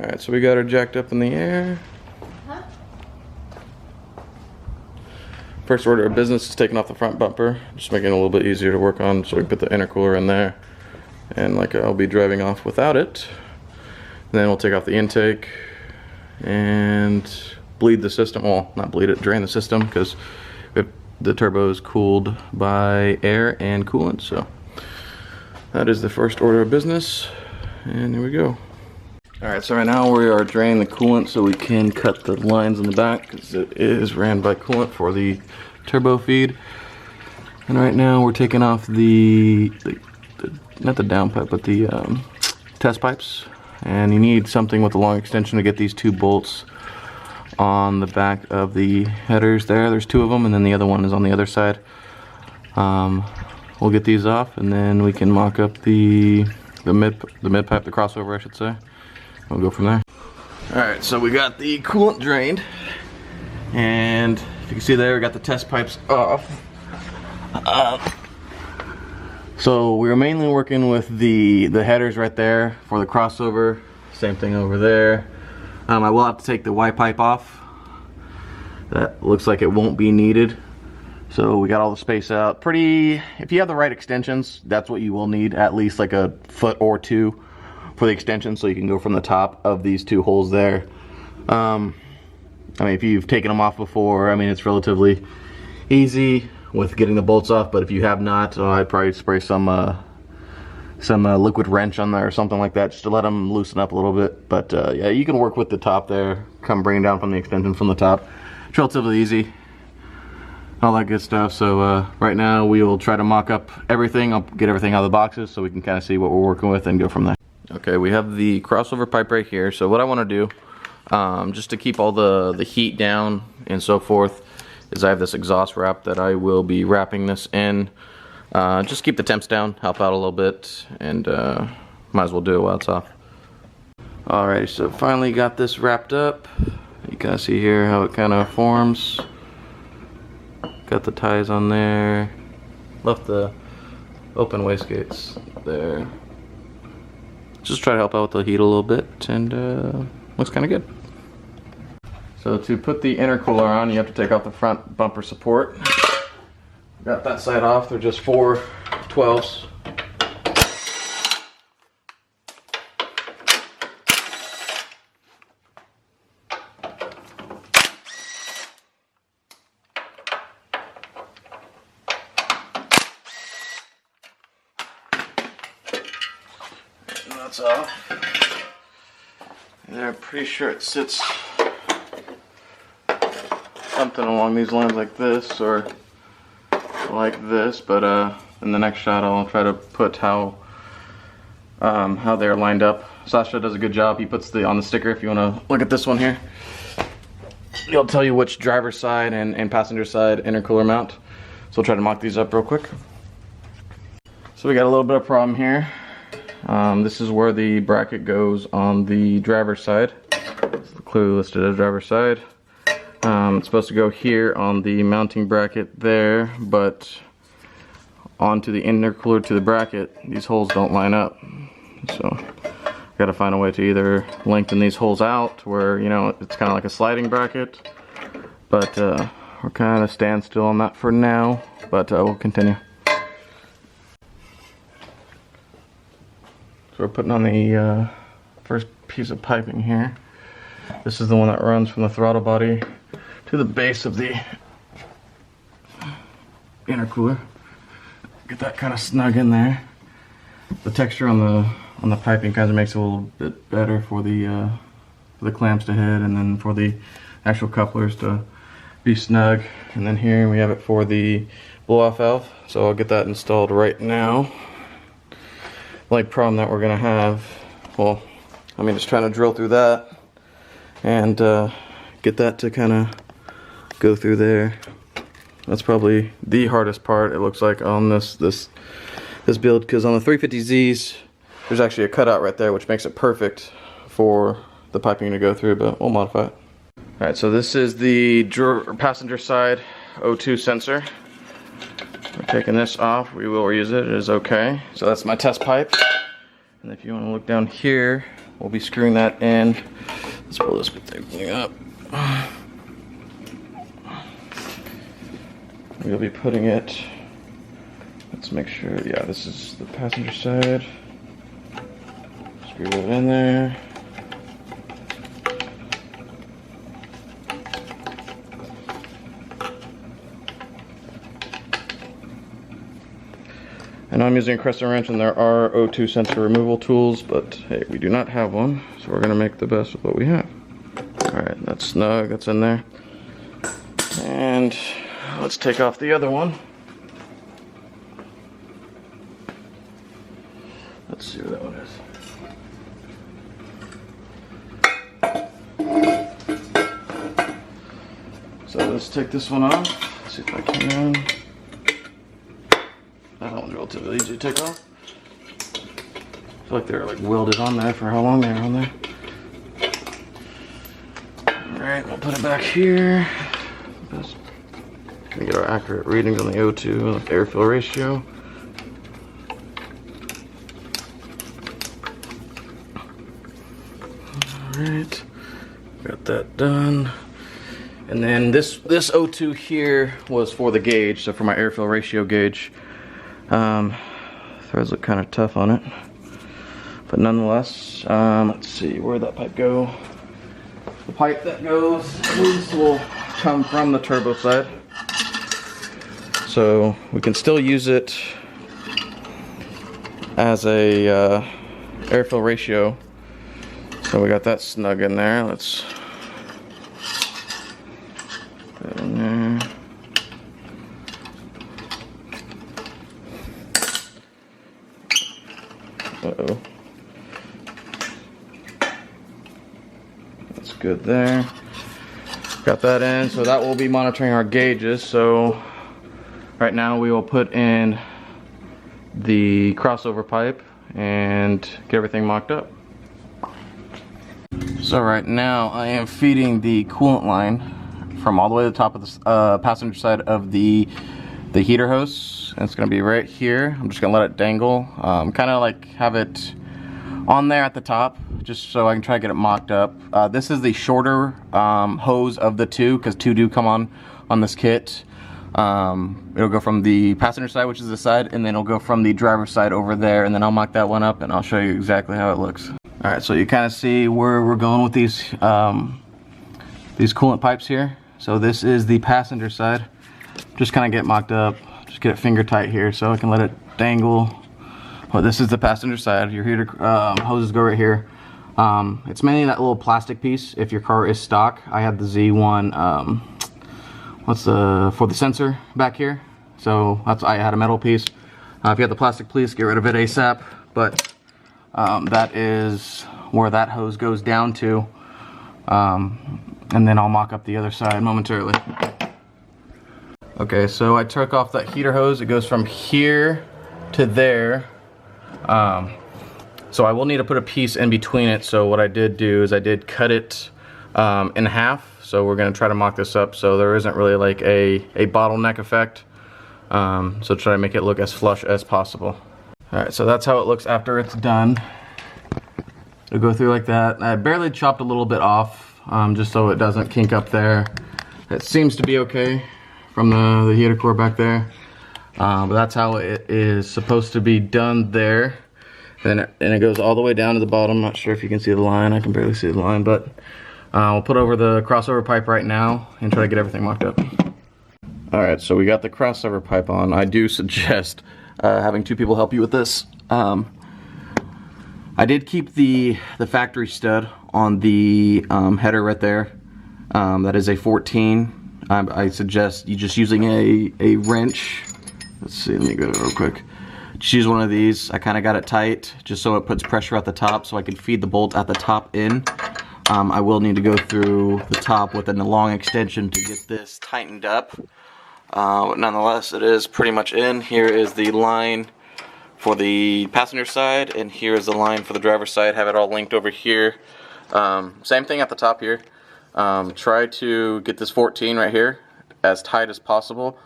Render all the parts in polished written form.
Alright, so we got her jacked up in the air. First order of business is taking off the front bumper, just making it a little bit easier to work on, so we put the intercooler in there. And like I'll be driving off without it. And then we'll take off the intake and bleed the system. Well, not bleed it, drain the system, because the turbo is cooled by air and coolant. So that is the first order of business. And here we go. Alright, so right now we are draining the coolant so we can cut the lines in the back, because it is ran by coolant for the turbo feed. And right now we're taking off the not the downpipe, but the test pipes. And you need something with a long extension to get these two bolts on the back of the headers there. There's two of them, and then the other one is on the other side. We'll get these off, and then we can mock up the mid pipe, the crossover I should say. We'll go from there. Alright, so we got the coolant drained, and if you can see there, we got the test pipes off. So we were mainly working with the headers right there for the crossover. Same thing over there. I will have to take the Y pipe off. That looks like it won't be needed. So we got all the space out. If you have the right extensions, that's what you will need, at least like a foot or two for the extension, so you can go from the top of these two holes there. I mean, if you've taken them off before, I mean, it's relatively easy with getting the bolts off, but if you have not, I'd probably spray some liquid wrench on there or something like that, just to let them loosen up a little bit. But yeah, you can work with the top there, come bring it down from the extension from the top. It's relatively easy, all that good stuff. So right now we will try to mock up everything. I'll get everything out of the boxes so we can kind of see what we're working with and go from there. Okay, we have the crossover pipe right here. So what I want to do, just to keep all the heat down and so forth, is I have this exhaust wrap that I will be wrapping this in. Just keep the temps down, help out a little bit, and might as well do it while it's off. Alright, so finally got this wrapped up. You can see here how it kind of forms. Got the ties on there. Left the open wastegates there. Just try to help out with the heat a little bit, and looks kind of good. So to put the intercooler on, you have to take off the front bumper support. Got that side off. They're just 4 12s. And that's off. And I'm pretty sure it sits something along these lines like this, or like this, but in the next shot I'll try to put how they're lined up. Sasha does a good job. He puts on the sticker, if you want to look at this one here, he'll tell you which driver's side and passenger side intercooler mount. So we'll try to mock these up real quick. So we got a little bit of problem here. This is where the bracket goes on the driver's side. It's clearly listed as driver's side. It's supposed to go here on the mounting bracket there, but onto the intercooler to the bracket, these holes don't line up. So I gotta find a way to either lengthen these holes out where, you know, it's kind of like a sliding bracket, but we're kind of standstill on that for now, but we'll continue. So we're putting on the first piece of piping here. This is the one that runs from the throttle body to the base of the intercooler. Get that kind of snug in there. The texture on the piping kind of makes it a little bit better for the clamps to hit, and then for the actual couplers to be snug. And then here we have it for the blow-off valve. So I'll get that installed right now. The only problem that we're gonna have, well, I mean, just trying to drill through that and get that to kind of go through there. That's probably the hardest part, it looks like, on this build, because on the 350Zs there's actually a cutout right there which makes it perfect for the piping to go through, but we'll modify it. Alright, so this is the passenger side O2 sensor. We're taking this off. We will reuse it. It is okay. So that's my test pipe. And if you want to look down here, we'll be screwing that in. Let's pull this thing up. We'll be putting it, let's make sure, yeah, this is the passenger side. Screw it in there. And I'm using a crescent wrench, and there are O2 sensor removal tools, but hey, we do not have one, so we're gonna make the best of what we have. All right, that's snug, that's in there. And let's take off the other one. Let's see where that one is. So let's take this one off. Let's see if I can. That one's relatively easy to take off. I feel like they're like welded on there for how long they're on there. Alright, we'll put it back here. Gonna get our accurate readings on the O2 and the air fill ratio. Alright, got that done. And then this O2 here was for the gauge, so for my air fill ratio gauge. Threads look kind of tough on it, but nonetheless, let's see, where'd that pipe go? The pipe that goes loose will come from the turbo side, so we can still use it as a air fill ratio. So we got that snug in there. Let's put that in there. Uh-oh. That's good there. Got that in, so that will be monitoring our gauges. So right now we will put in the crossover pipe and get everything mocked up. So right now I am feeding the coolant line from all the way to the top of the passenger side of the heater hose, and it's going to be right here. I'm just going to let it dangle, kind of like have it on there at the top, just so I can try to get it mocked up. This is the shorter hose of the two, because two do come on this kit. It'll go from the passenger side, which is this side, and then it'll go from the driver's side over there, and then I'll mock that one up and I'll show you exactly how it looks. Alright, so you kind of see where we're going with these coolant pipes here. So this is the passenger side. Just kind of get mocked up, just get it finger tight here so I can let it dangle. Well, this is the passenger side. Your heater hoses go right here. It's mainly that little plastic piece if your car is stock. I have the Z1 for the sensor back here, so I had a metal piece. If you have the plastic piece, get rid of it ASAP, but that is where that hose goes down to, and then I'll mock up the other side momentarily. Okay, so I took off that heater hose. It goes from here to there. So I will need to put a piece in between it. So what I did do is I did cut it in half. So we're gonna try to mock this up so there isn't really like a bottleneck effect. So try to make it look as flush as possible. Alright, so that's how it looks after it's done. It'll go through like that. I barely chopped a little bit off, just so it doesn't kink up there. It seems to be okay from the heater core back there. But that's how it is supposed to be done there. And it goes all the way down to the bottom. I'm not sure if you can see the line. I can barely see the line, but we'll put over the crossover pipe right now and try to get everything mocked up. Alright, so we got the crossover pipe on. I do suggest having two people help you with this. I did keep the factory stud on the header right there. That is a 14. I suggest you just using a wrench. Let's see, let me go real quick. Just use one of these. I kind of got it tight just so it puts pressure at the top so I can feed the bolt at the top in. I will need to go through the top with a long extension to get this tightened up. But nonetheless, it is pretty much in. Here is the line for the passenger side, and here is the line for the driver's side. Have it all linked over here. Same thing at the top here. Try to get this 14 right here as tight as possible,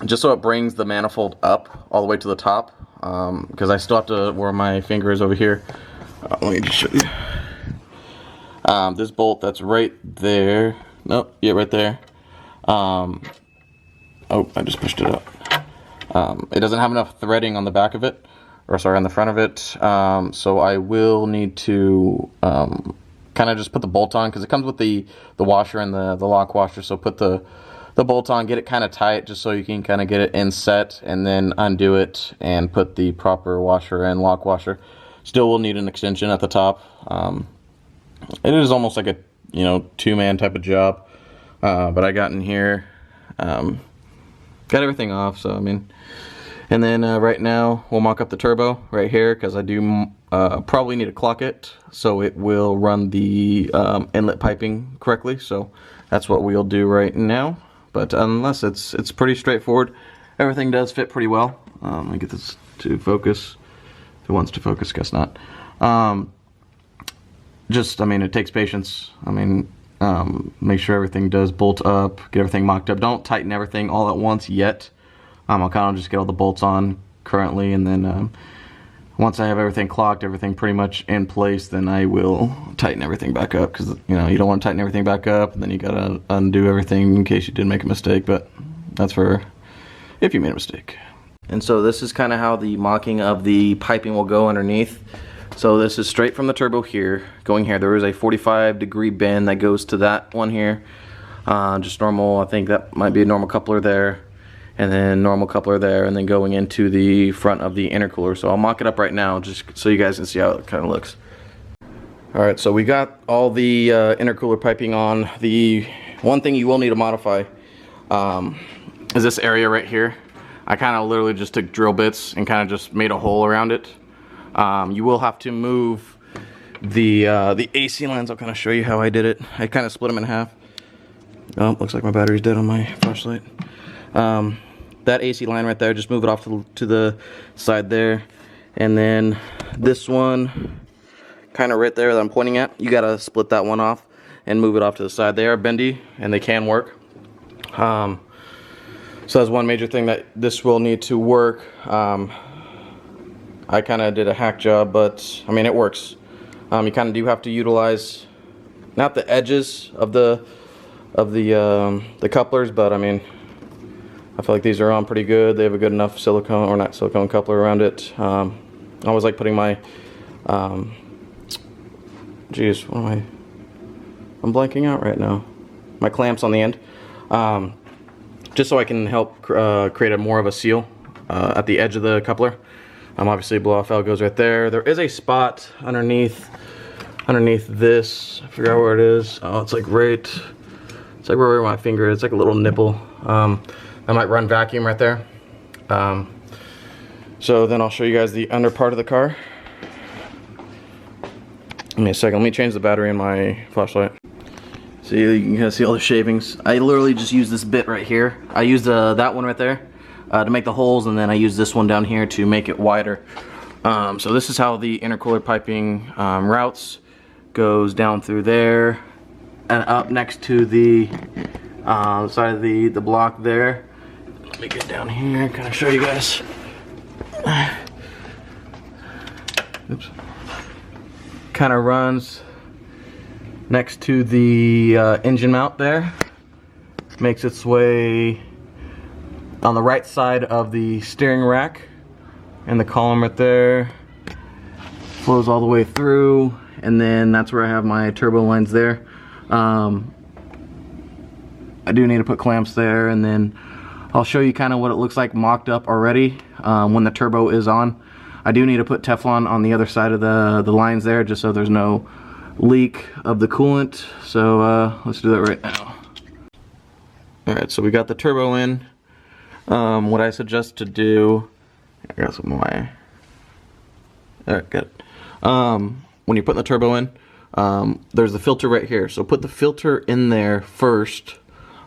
just so it brings the manifold up all the way to the top, because I still have to, where my finger is over here, Let me just show you. This bolt that's right there. Nope, yeah, right there. Oh, I just pushed it up. It doesn't have enough threading on the back of it, or sorry, on the front of it. So I will need to kind of just put the bolt on, because it comes with the washer and the lock washer. So put the bolt on, get it kind of tight, just so you can kind of get it in set, and then undo it and put the proper washer and lock washer. Still will need an extension at the top. It is almost like a, you know, two-man type of job, but I got in here, got everything off. So I mean, and then right now we'll mock up the turbo right here, because I do probably need to clock it so it will run the inlet piping correctly. So that's what we'll do right now. But unless it's pretty straightforward, everything does fit pretty well. Let me get this to focus. If it wants to focus, guess not. Just, I mean, it takes patience. I mean, make sure everything does bolt up, get everything mocked up. Don't tighten everything all at once yet. I'll kind of just get all the bolts on currently, and then once I have everything clocked, everything pretty much in place, then I will tighten everything back up, because, you know, you don't want to tighten everything back up, and then you gotta undo everything in case you did make a mistake. But that's for if you made a mistake. And so this is kind of how the mocking of the piping will go underneath. So this is straight from the turbo here, going here. There is a 45-degree bend that goes to that one here. Just normal, I think that might be a normal coupler there, and then normal coupler there, and then going into the front of the intercooler. So I'll mock it up right now, just so you guys can see how it kind of looks. Alright, so we got all the intercooler piping on. The one thing you will need to modify is this area right here. I kind of literally just took drill bits and kind of just made a hole around it. You will have to move the AC lines. I'll kind of show you how I did it. I kind of split them in half. Oh, looks like my battery's dead on my flashlight. That AC line right there, just move it off to the side there. And then this one, kind of right there that I'm pointing at, you gotta split that one off and move it off to the side. They are bendy and they can work. So that's one major thing that this will need to work. I kind of did a hack job, but I mean, it works. You kind of do have to utilize not the edges of the couplers, but I mean, I feel like these are on pretty good. They have a good enough silicone, or not silicone, coupler around it. I always like putting my geez, what am I? I'm blanking out right now. My clamps on the end, just so I can help create a more of a seal at the edge of the coupler. Obviously, blow off valve goes right there. There is a spot underneath this. I forgot where it is. Oh, it's like right. It's like where my finger is. It's like a little nipple. I might run vacuum right there. So then I'll show you guys the under part of the car. Give me a second. Let me change the battery in my flashlight. See, you can kind of see all the shavings. I literally just use this bit right here. I used that one right there to make the holes, and then I use this one down here to make it wider. So this is how the intercooler piping routes. Goes down through there and up next to the side of the block there. Let me get down here and kind of show you guys. Oops. Kind of runs next to the engine mount there. Makes its way on the right side of the steering rack, and the column right there flows all the way through, and then that's where I have my turbo lines there. I do need to put clamps there, and then I'll show you kind of what it looks like mocked up already when the turbo is on. I do need to put Teflon on the other side of the lines there, just so there's no leak of the coolant. So let's do that right now. Alright, so we got the turbo in. What I suggest to do, I got some of my, alright, got it. When you're putting the turbo in, there's the filter right here. So put the filter in there first.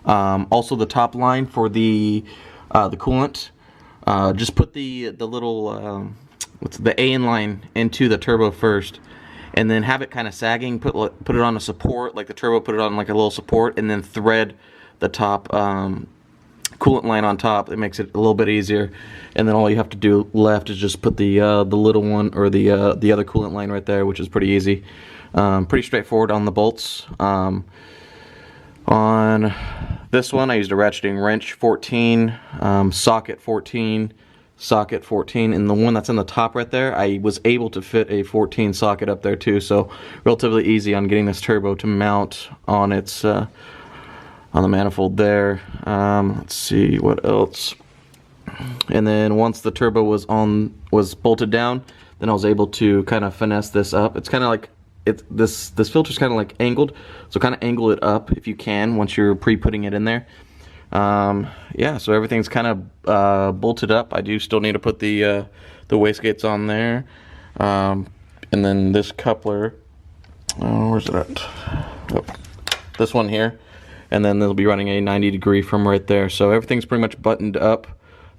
Also the top line for the coolant. Just put the little, what's the AN line into the turbo first, and then have it kind of sagging. Put it on a support, like the turbo. Put it on like a little support, and then thread the top coolant line on top. It makes it a little bit easier, and then all you have to do left is just put the little one, or the other coolant line right there, which is pretty easy. Pretty straightforward on the bolts. On this one I used a ratcheting wrench 14, socket 14, socket 14, and the one that's in the top right there, I was able to fit a 14 socket up there too, so relatively easy on getting this turbo to mount on its on the manifold there. Let's see what else. And then once the turbo was bolted down, then I was able to kind of finesse this up. It's kind of like this filter's kind of like angled, so kind of angle it up if you can once you're pre-putting it in there. Yeah, so everything's kind of bolted up. I do still need to put the wastegates on there, and then this coupler. Where's it at? Oh, this one here. And then they'll be running a 90-degree from right there. So everything's pretty much buttoned up.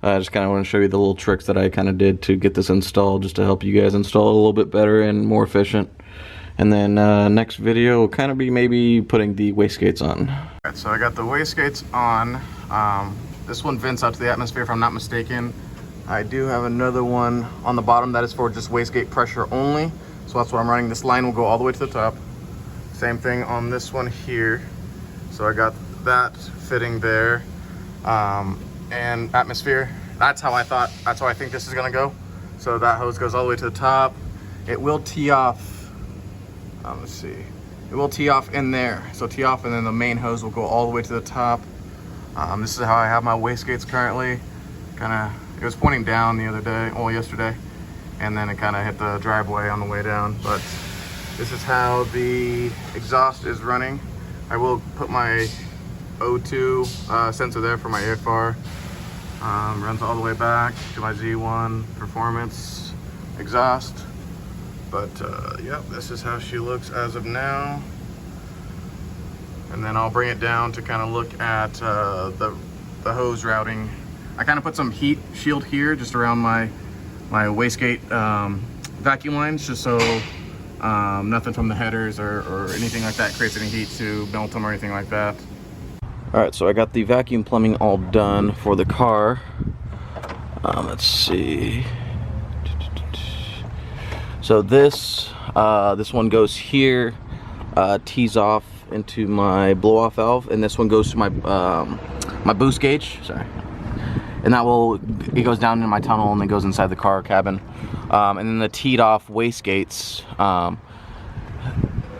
I just kind of want to show you the little tricks that I kind of did to get this installed, just to help you guys install it a little bit better and more efficient. And then next video will kind of be maybe putting the wastegates on. Alright, so I got the wastegates on. This one vents out to the atmosphere if I'm not mistaken. I do have another one on the bottom that is for just wastegate pressure only. So that's what I'm running. This line will go all the way to the top. Same thing on this one here. So I got that fitting there, and atmosphere. That's how I think this is gonna go. So that hose goes all the way to the top. It will tee off. Let's see. It will tee off in there. So tee off, and then the main hose will go all the way to the top. This is how I have my wastegates currently. It was pointing down the other day, well, yesterday, and then it kind of hit the driveway on the way down. But this is how the exhaust is running. I will put my O2 sensor there for my AFR. Runs all the way back to my Z1 performance exhaust. But yep, this is how she looks as of now. And then I'll bring it down to kind of look at the hose routing. I kind of put some heat shield here just around my wastegate vacuum lines, just so nothing from the headers or anything like that creates any heat to melt them or anything like that. Alright, so I got the vacuum plumbing all done for the car. Let's see. So this one goes here, tees off into my blow-off valve, and this one goes to my my boost gauge. Sorry. And it goes down into my tunnel and then goes inside the car cabin. And then the teed off wastegates,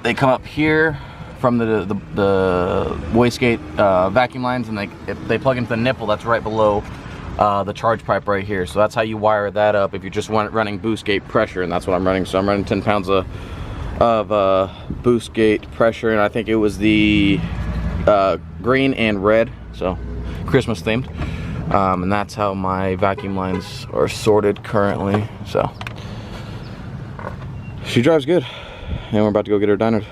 they come up here from the wastegate vacuum lines, and they plug into the nipple that's right below the charge pipe right here. So that's how you wire that up if you're just running boost gate pressure, and that's what I'm running. So I'm running 10 pounds of boost gate pressure, and I think it was the green and red, so Christmas themed. And that's how my vacuum lines are sorted currently. So she drives good, and we're about to go get her dynoed.